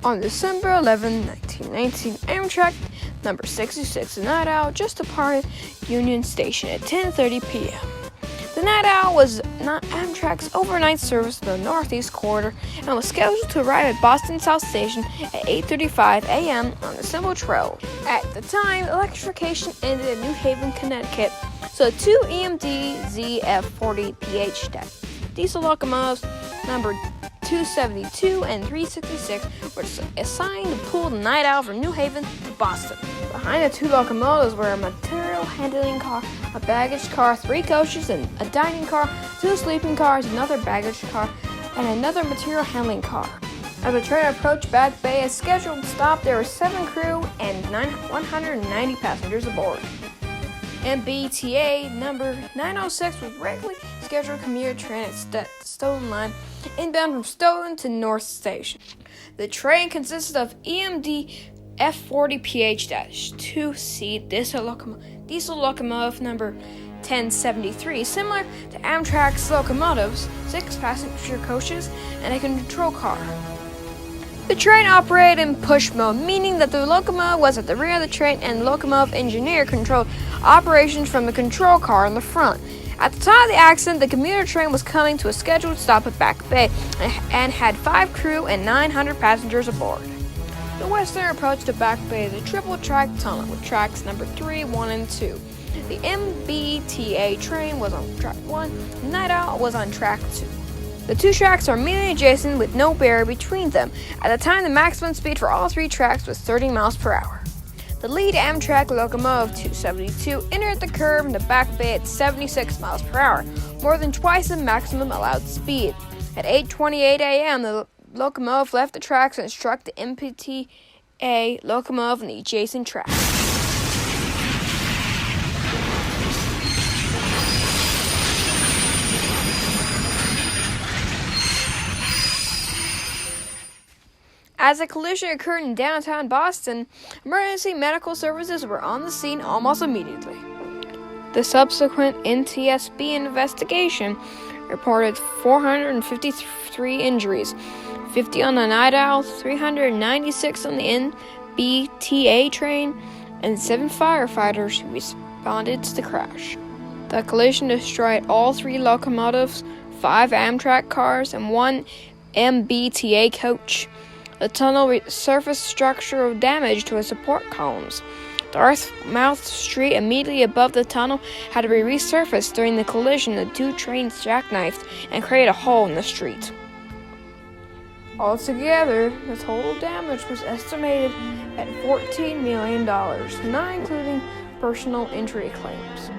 On December 11, 1919, Amtrak number 66, the Night Owl, just departed Union Station at 10:30 p.m. The Night Owl was Amtrak's overnight service in the Northeast Corridor and was scheduled to arrive at Boston South Station at 8:35 a.m. on the Central Trail. At the time, electrification ended in New Haven, Connecticut, so two EMD ZF40PH diesel locomotives number 272 and 366 were assigned to pull the Night Owl from New Haven to Boston. Behind the two locomotives were a material handling car, a baggage car, 3 coaches, and a dining car, 2 sleeping cars, another baggage car, and another material handling car. As the train approached Back Bay, a scheduled stop, there were 7 crew and 190 passengers aboard. MBTA number 906 was regularly scheduled commuter train at Stoughton line, inbound from Stoughton to North Station. The train consisted of EMD F40PH-2C diesel locomotive number 1073, similar to Amtrak's locomotives, 6 passenger coaches, and a control car. The train operated in push mode, meaning that the locomotive was at the rear of the train and the locomotive engineer controlled operations from the control car in the front. At the time of the accident, the commuter train was coming to a scheduled stop at Back Bay and had 5 crew and 900 passengers aboard. The western approach to Back Bay is a triple-track tunnel with tracks number 3, 1, and 2. The MBTA train was on track 1, the Night Owl was on track 2. The 2 tracks are immediately adjacent with no barrier between them. At the time, the maximum speed for all 3 tracks was 30 miles per hour. The lead Amtrak locomotive 272 entered the curve into Back Bay at 76 miles per hour, more than twice the maximum allowed speed. At 8:28 a.m., the locomotive left the tracks and struck the MBTA locomotive on the adjacent track. As the collision occurred in downtown Boston, emergency medical services were on the scene almost immediately. The subsequent NTSB investigation reported 453 injuries, 50 on the Night Owl, 396 on the MBTA train, and 7 firefighters who responded to the crash. The collision destroyed all 3 locomotives, 5 Amtrak cars, and 1 MBTA coach. The tunnel surface structural damage to its support columns. The earth-mouthed street immediately above the tunnel had to be resurfaced during the collision. The 2 trains jackknifed and created a hole in the street. Altogether, the total damage was estimated at $14 million, not including personal injury claims.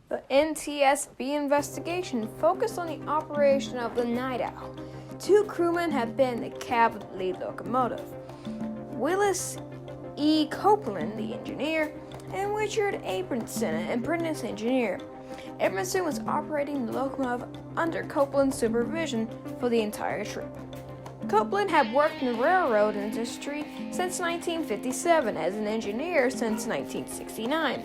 The NTSB investigation focused on the operation of the Night Owl. 2 crewmen had been in the cab of the lead locomotive: Willis E. Copeland, the engineer, and Richard Abramson, an apprentice engineer. Abramson was operating the locomotive under Copeland's supervision for the entire trip. Copeland had worked in the railroad industry since 1957, as an engineer since 1969.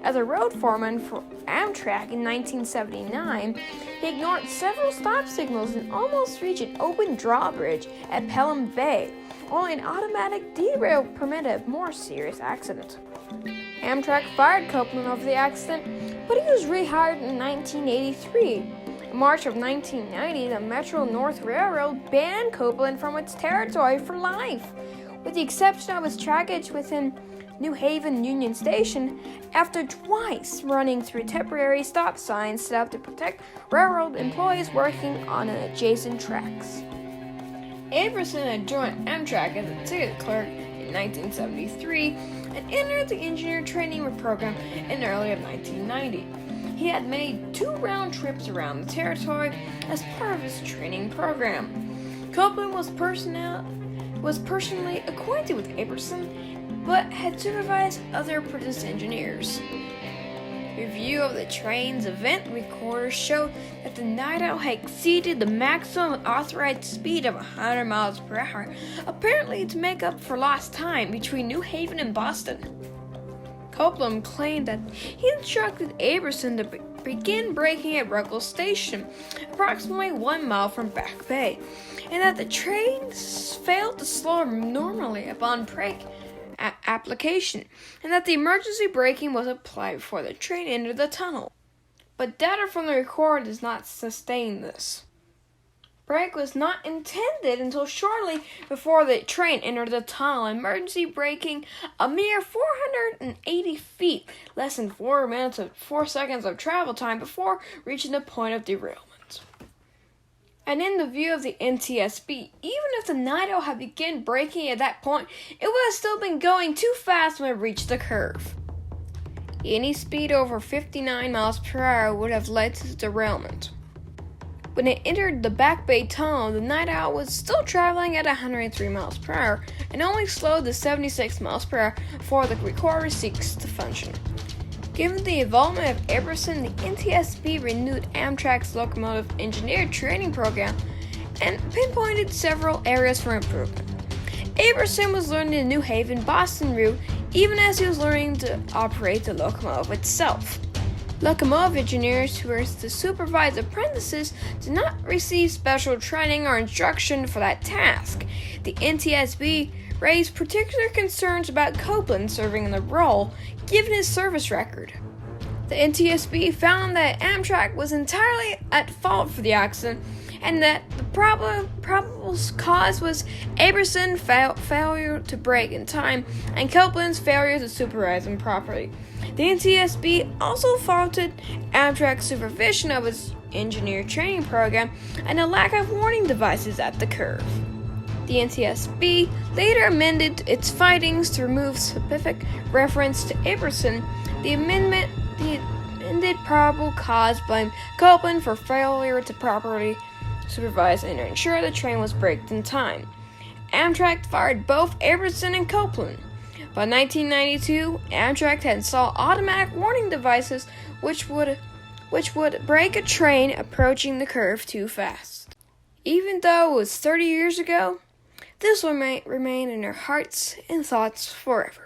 As a road foreman for Amtrak in 1979, he ignored several stop signals and almost reached an open drawbridge at Pelham Bay. Only an automatic derail prevented a more serious accident. Amtrak fired Copeland over the accident, but he was rehired in 1983. In March of 1990, the Metro-North Railroad banned Copeland from its territory for life, with the exception of his trackage within New Haven Union Station, after twice running through temporary stop signs set up to protect railroad employees working on adjacent tracks. Abramson had joined Amtrak as a ticket clerk in 1973 and entered the engineer training program in early of 1990. He had made 2 round trips around the territory as part of his training program. Copeland was personally acquainted with Abramson, but had supervised other apprentice engineers. Review of the train's event recorder showed that the Night Owl had exceeded the maximum authorized speed of 100 miles per hour, apparently to make up for lost time between New Haven and Boston. Copeland claimed that he instructed Aberson to begin braking at Ruggles Station, approximately 1 mile from Back Bay, and that the train failed to slow normally upon brake application, and that the emergency braking was applied before the train entered the tunnel. But data from the record does not sustain this. Brake was not intended until shortly before the train entered the tunnel, emergency braking a mere 480 feet, less than 4 seconds of travel time before reaching the point of derailment. And in the view of the NTSB, even if the Nido had begun braking at that point, it would have still been going too fast when it reached the curve. Any speed over 59 miles per hour would have led to derailment. When it entered the Back Bay Tunnel, the Night Owl was still traveling at 103 miles per hour and only slowed to 76 miles per hour before the recorder ceased to function. Given the involvement of Aberson, the NTSB renewed Amtrak's locomotive engineer training program and pinpointed several areas for improvement. Aberson was learning the New Haven-Boston route even as he was learning to operate the locomotive itself. Locomotive engineers who were to supervise apprentices did not receive special training or instruction for that task. The NTSB raised particular concerns about Copeland serving in the role, given his service record. The NTSB found that Amtrak was entirely at fault for the accident, and that the probable cause was Aberson's failure to brake in time and Copeland's failure to supervise him properly. The NTSB also faulted Amtrak's supervision of its engineer training program and a lack of warning devices at the curve. The NTSB later amended its findings to remove specific reference to Aberson. The amended probable cause blamed Copeland for failure to properly supervise and to ensure the train was braked in time. Amtrak fired both Aberson and Copeland. By 1992, Amtrak had installed automatic warning devices which would brake a train approaching the curve too fast. Even though it was 30 years ago, this will remain in our hearts and thoughts forever.